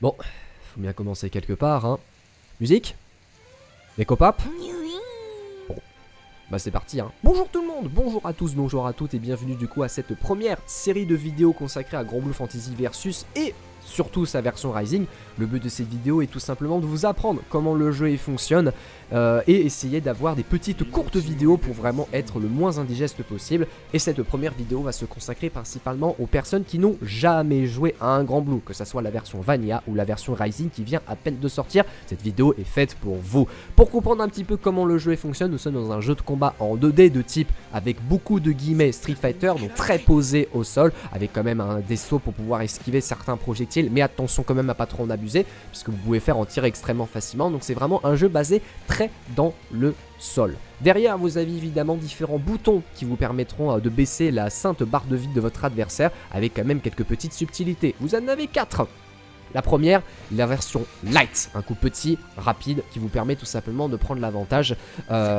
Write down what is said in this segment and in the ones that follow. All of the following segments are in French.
Bon, faut bien commencer quelque part, hein. Musique? Les copap? Bon, bah c'est parti, hein. Bonjour tout le monde, bonjour à tous, bonjour à toutes et bienvenue du coup à cette première série de vidéos consacrée à Granblue Fantasy Versus et surtout sa version Rising. Le but de cette vidéo est tout simplement de vous apprendre comment le jeu fonctionne et essayer d'avoir des petites courtes vidéos pour vraiment être le moins indigeste possible. Et cette première vidéo va se consacrer principalement aux personnes qui n'ont jamais joué à un Granblue, que ce soit la version Vanilla ou la version Rising qui vient à peine de sortir. Cette vidéo est faite pour vous. Pour comprendre un petit peu comment le jeu fonctionne, nous sommes dans un jeu de combat en 2D de type avec beaucoup de guillemets Street Fighter, donc très posé au sol, avec quand même des sauts pour pouvoir esquiver certains projectiles, mais attention quand même à pas trop en abuser, puisque vous pouvez faire en tir extrêmement facilement, donc c'est vraiment un jeu basé très dans le sol. Derrière, vous avez évidemment différents boutons qui vous permettront de baisser la sainte barre de vie de votre adversaire, avec quand même quelques petites subtilités. Vous en avez 4. La première, la version light, un coup petit, rapide, qui vous permet tout simplement de prendre l'avantage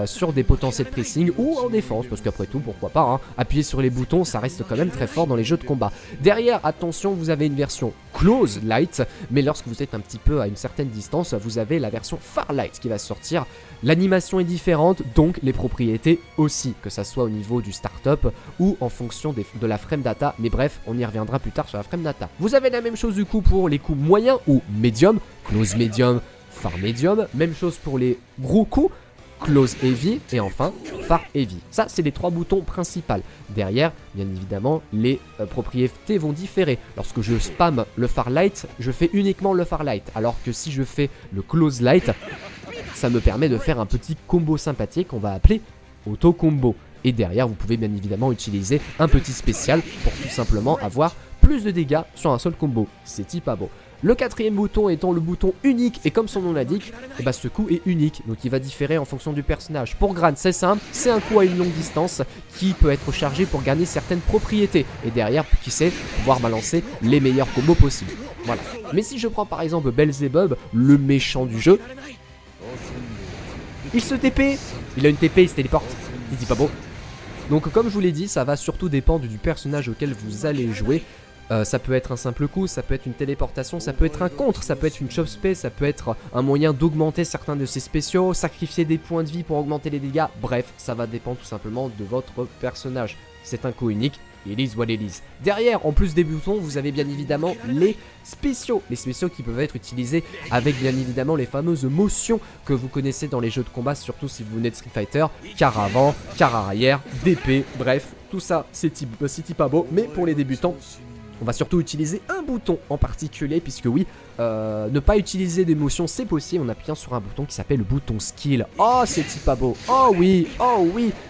sur des potentiels pressing ou en défense, parce qu'après tout, pourquoi pas, hein, appuyer sur les boutons, ça reste quand même très fort dans les jeux de combat. Derrière, attention, vous avez une version close light, mais lorsque vous êtes un petit peu à une certaine distance, vous avez la version far light qui va sortir. L'animation est différente, donc les propriétés aussi, que ça soit au niveau du startup ou en fonction de la frame data, mais bref, on y reviendra plus tard sur la frame data. Vous avez la même chose du coup pour les coups moyens ou médium, close medium, far medium, même chose pour les gros coups, close heavy et enfin far heavy. Ça c'est les 3 boutons principaux. Derrière, bien évidemment, les propriétés vont différer. Lorsque je spam le far light, je fais uniquement le far light, alors que si je fais le close light, ça me permet de faire un petit combo sympathique qu'on va appeler auto combo. Et derrière, vous pouvez bien évidemment utiliser un petit spécial pour tout simplement avoir plus de dégâts sur un seul combo. C'est type à beau. Le 4e bouton étant le bouton unique, et comme son nom l'indique, ce coup est unique, donc il va différer en fonction du personnage. Pour Gran, c'est simple, c'est un coup à une longue distance qui peut être chargé pour gagner certaines propriétés, et derrière, qui sait, pouvoir balancer les meilleurs combos possibles. Voilà. Mais si je prends par exemple Belzebub, le méchant du jeu, il se TP, il a une TP, il se téléporte, il dit pas beau. Donc comme je vous l'ai dit, ça va surtout dépendre du personnage auquel vous allez jouer. Ça peut être un simple coup, ça peut être une téléportation, ça peut être un contre, ça peut être une chop spé, ça peut être un moyen d'augmenter certains de ses spéciaux, sacrifier des points de vie pour augmenter les dégâts. Bref, ça va dépendre tout simplement de votre personnage. C'est un coup unique, il is what it is. Derrière, en plus des boutons, vous avez bien évidemment les spéciaux. Les spéciaux qui peuvent être utilisés avec bien évidemment les fameuses motions que vous connaissez dans les jeux de combat, surtout si vous venez de Street Fighter, car avant, car arrière, DP, bref, tout ça c'est type à beau, mais pour les débutants, on va surtout utiliser un bouton en particulier, puisque oui, ne pas utiliser d'émotion c'est possible en appuyant sur un bouton qui s'appelle le bouton skill. Oh, c'est type à beau. Oh oui,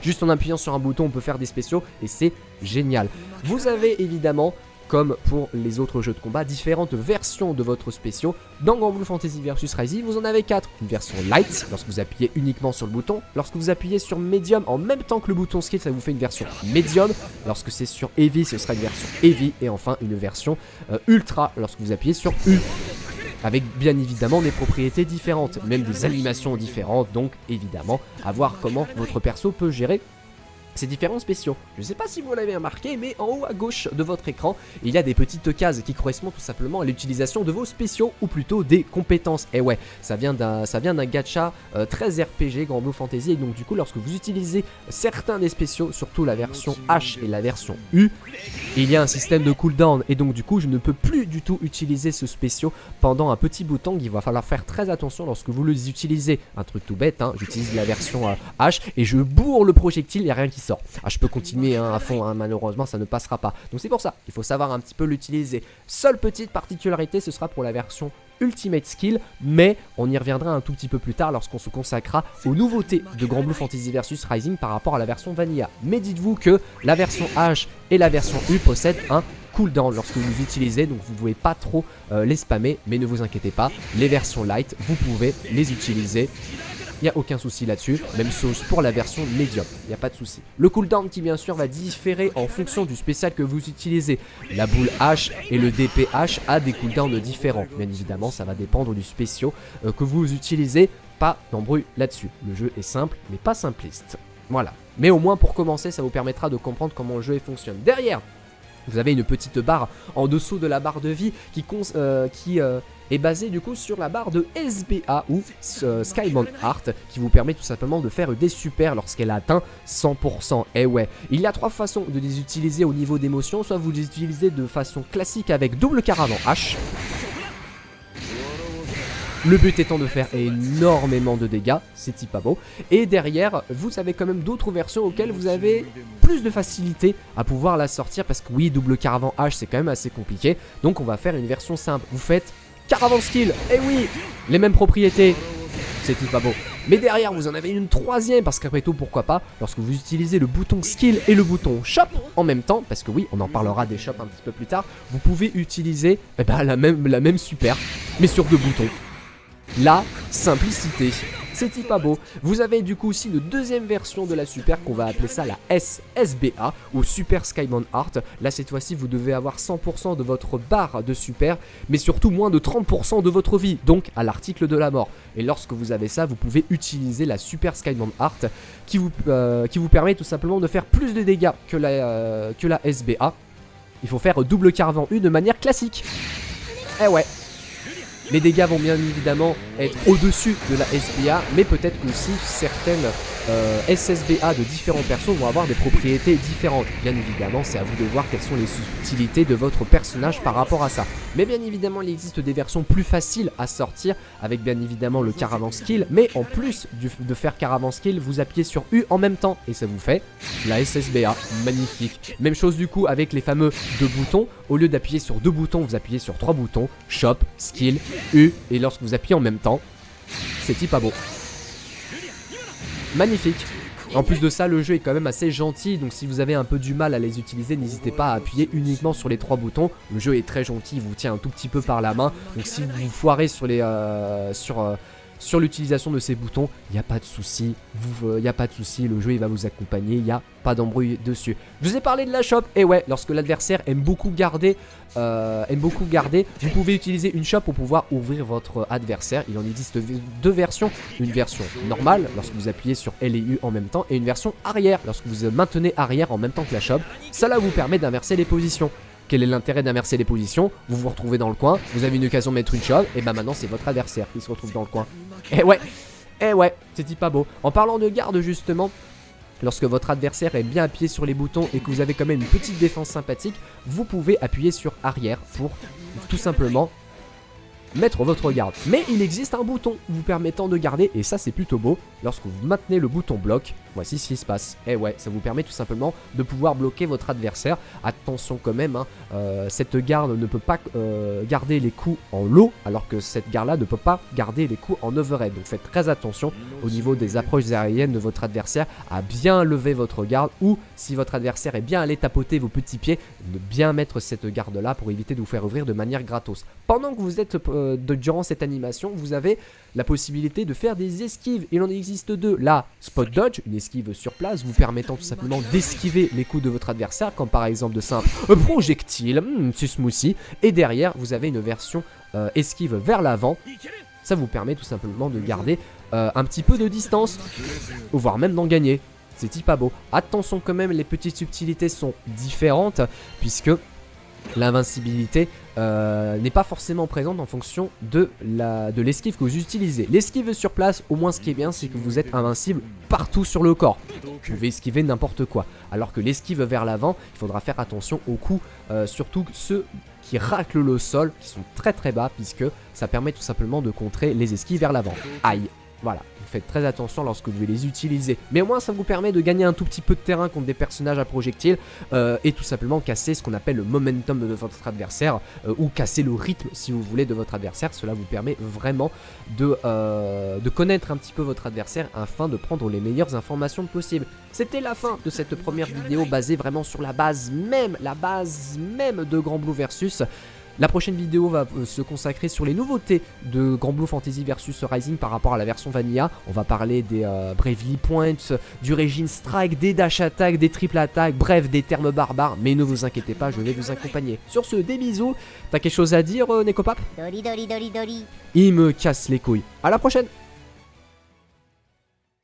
juste en appuyant sur un bouton on peut faire des spéciaux et c'est génial. Vous avez évidemment, comme pour les autres jeux de combat, différentes versions de votre spéciaux. Dans Granblue Fantasy Versus Rising, vous en avez 4. Une version light, lorsque vous appuyez uniquement sur le bouton. Lorsque vous appuyez sur medium, en même temps que le bouton skill, ça vous fait une version medium. Lorsque c'est sur heavy, ce sera une version heavy. Et enfin, une version ultra, lorsque vous appuyez sur U. Avec bien évidemment des propriétés différentes, même des animations différentes. Donc évidemment, à voir comment votre perso peut gérer ces différents spéciaux. Je ne sais pas si vous l'avez remarqué, mais en haut à gauche de votre écran, il y a des petites cases qui correspondent tout simplement à l'utilisation de vos spéciaux, ou plutôt des compétences. Et ouais, ça vient d'un gacha très RPG, Granblue Fantasy, et donc du coup, lorsque vous utilisez certains des spéciaux, surtout la version H et la version U, il y a un système de cooldown, et donc du coup, je ne peux plus du tout utiliser ce spéciaux pendant un petit bout de temps. Il va falloir faire très attention lorsque vous les utilisez. Un truc tout bête, hein, j'utilise la version H, et je bourre le projectile, il n'y a rien qui sort. Ah, je peux continuer à fond, malheureusement ça ne passera pas. Donc c'est pour ça, il faut savoir un petit peu l'utiliser. Seule petite particularité, ce sera pour la version Ultimate Skill, mais on y reviendra un tout petit peu plus tard lorsqu'on se consacrera aux nouveautés de Granblue Fantasy Versus Rising par rapport à la version Vanilla. Mais dites-vous que la version H et la version U possèdent un cooldown lorsque vous les utilisez, donc vous ne pouvez pas trop les spammer, mais ne vous inquiétez pas, les versions light, vous pouvez les utiliser. Il n'y a aucun souci là-dessus, même chose pour la version médium, il n'y a pas de souci. Le cooldown qui bien sûr va différer en fonction du spécial que vous utilisez. La boule H et le DPH a des cooldowns différents. Bien évidemment, ça va dépendre du spécial que vous utilisez, pas d'embrouille là-dessus. Le jeu est simple, mais pas simpliste. Voilà. Mais au moins pour commencer, ça vous permettra de comprendre comment le jeu fonctionne. Derrière, vous avez une petite barre en dessous de la barre de vie qui est basé du coup sur la barre de SBA ou Skybond Heart qui vous permet tout simplement de faire des super lorsqu'elle atteint 100%. Et ouais, il y a 3 façons de les utiliser au niveau d'émotion, soit vous les utilisez de façon classique avec double caravan H. Le but étant de faire énormément de dégâts, c'est type beau. Et derrière, vous avez quand même d'autres versions auxquelles vous avez plus de facilité à pouvoir la sortir. Parce que oui, double caravan H, c'est quand même assez compliqué. Donc on va faire une version simple. Vous faites caravan skill, et oui, les mêmes propriétés, c'est type beau. Mais derrière, vous en avez une 3e, parce qu'après tout, pourquoi pas, lorsque vous utilisez le bouton skill et le bouton shop en même temps, parce que oui, on en parlera des shops un petit peu plus tard, vous pouvez utiliser la même super, mais sur 2 boutons. La simplicité, c'est type beau. Vous avez du coup aussi une 2e version de la super qu'on va appeler ça la SBA ou Super Skybond Heart. Là cette fois-ci vous devez avoir 100% de votre barre de super, mais surtout moins de 30% de votre vie, donc à l'article de la mort. Et lorsque vous avez ça, vous pouvez utiliser la Super Skybond Heart qui vous permet tout simplement de faire plus de dégâts que la SBA. Il faut faire double caravan U de manière classique. Eh ouais. Les dégâts vont bien évidemment être au-dessus de la SBA, mais peut-être aussi certaines SSBA de différents persos vont avoir des propriétés différentes. Bien évidemment, c'est à vous de voir quelles sont les subtilités de votre personnage par rapport à ça. Mais bien évidemment, il existe des versions plus faciles à sortir, avec bien évidemment le caravan skill, mais en plus de faire caravan skill, vous appuyez sur U en même temps, et ça vous fait la SSBA. Magnifique. Même chose du coup avec les fameux 2 boutons. Au lieu d'appuyer sur 2 boutons, vous appuyez sur 3 boutons, shop, skill, U, et lorsque vous appuyez en même temps, c'est type beau. Magnifique. En plus de ça, le jeu est quand même assez gentil, donc si vous avez un peu du mal à les utiliser, n'hésitez pas à appuyer uniquement sur les 3 boutons. Le jeu est très gentil, il vous tient un tout petit peu par la main, donc si vous foirez sur sur l'utilisation de ces boutons, il n'y a pas de souci, le jeu il va vous accompagner, il n'y a pas d'embrouille dessus. Je vous ai parlé de la shop, et ouais, lorsque l'adversaire aime beaucoup garder, vous pouvez utiliser une shop pour pouvoir ouvrir votre adversaire. Il en existe 2 versions, une version normale lorsque vous appuyez sur L et U en même temps, et une version arrière lorsque vous maintenez arrière en même temps que la shop. Cela vous permet d'inverser les positions. Quel est l'intérêt d'inverser les positions? Vous vous retrouvez dans le coin, vous avez une occasion de mettre une shop, et bah maintenant c'est votre adversaire qui se retrouve dans le coin. Et ouais, c'est type beau. En parlant de garde justement, lorsque votre adversaire est bien appuyé sur les boutons et que vous avez quand même une petite défense sympathique, vous pouvez appuyer sur arrière pour tout simplement mettre votre garde. Mais il existe un bouton vous permettant de garder, et ça c'est plutôt beau. Lorsque vous maintenez le bouton bloc, voici ce qui se passe. Et ouais, ça vous permet tout simplement de pouvoir bloquer votre adversaire. Attention quand même, hein, cette garde ne peut pas garder les coups en low, alors que cette garde là ne peut pas garder les coups en overhead. Donc faites très attention au niveau des approches aériennes de votre adversaire à bien lever votre garde, ou si votre adversaire est bien allé tapoter vos petits pieds, de bien mettre cette garde là pour éviter de vous faire ouvrir de manière gratos. Pendant que vous êtes durant cette animation, vous avez la possibilité de faire des esquives. Il en existe 2. La spot dodge, une esquive sur place, vous permettant tout simplement d'esquiver les coups de votre adversaire, comme par exemple de simple projectile, c'est smoothie. Et derrière, vous avez une version esquive vers l'avant. Ça vous permet tout simplement de garder un petit peu de distance, voire même d'en gagner. C'est type beau. Attention quand même, les petites subtilités sont différentes, puisque l'invincibilité n'est pas forcément présente en fonction de l'esquive que vous utilisez. L'esquive sur place, au moins ce qui est bien, c'est que vous êtes invincible partout sur le corps. Vous pouvez esquiver n'importe quoi. Alors que l'esquive vers l'avant, il faudra faire attention aux coups, surtout ceux qui raclent le sol, qui sont très très bas, puisque ça permet tout simplement de contrer les esquives vers l'avant. Aïe. Voilà, vous faites très attention lorsque vous les utilisez. Mais au moins ça vous permet de gagner un tout petit peu de terrain contre des personnages à projectiles et tout simplement casser ce qu'on appelle le momentum de votre adversaire ou casser le rythme si vous voulez de votre adversaire. Cela vous permet vraiment de connaître un petit peu votre adversaire afin de prendre les meilleures informations possibles. C'était la fin de cette première vidéo basée vraiment sur la base même de Granblue Versus. La prochaine vidéo va se consacrer sur les nouveautés de Granblue Fantasy Versus Rising par rapport à la version Vanilla. On va parler des Bravely Points, du Régine Strike, des Dash Attack, des Triple Attack, bref, des termes barbares. Mais ne vous inquiétez pas, je vais vous accompagner. Sur ce, des bisous. T'as quelque chose à dire, Nekopap? Dori dori dori dori. Il me casse les couilles. À la prochaine!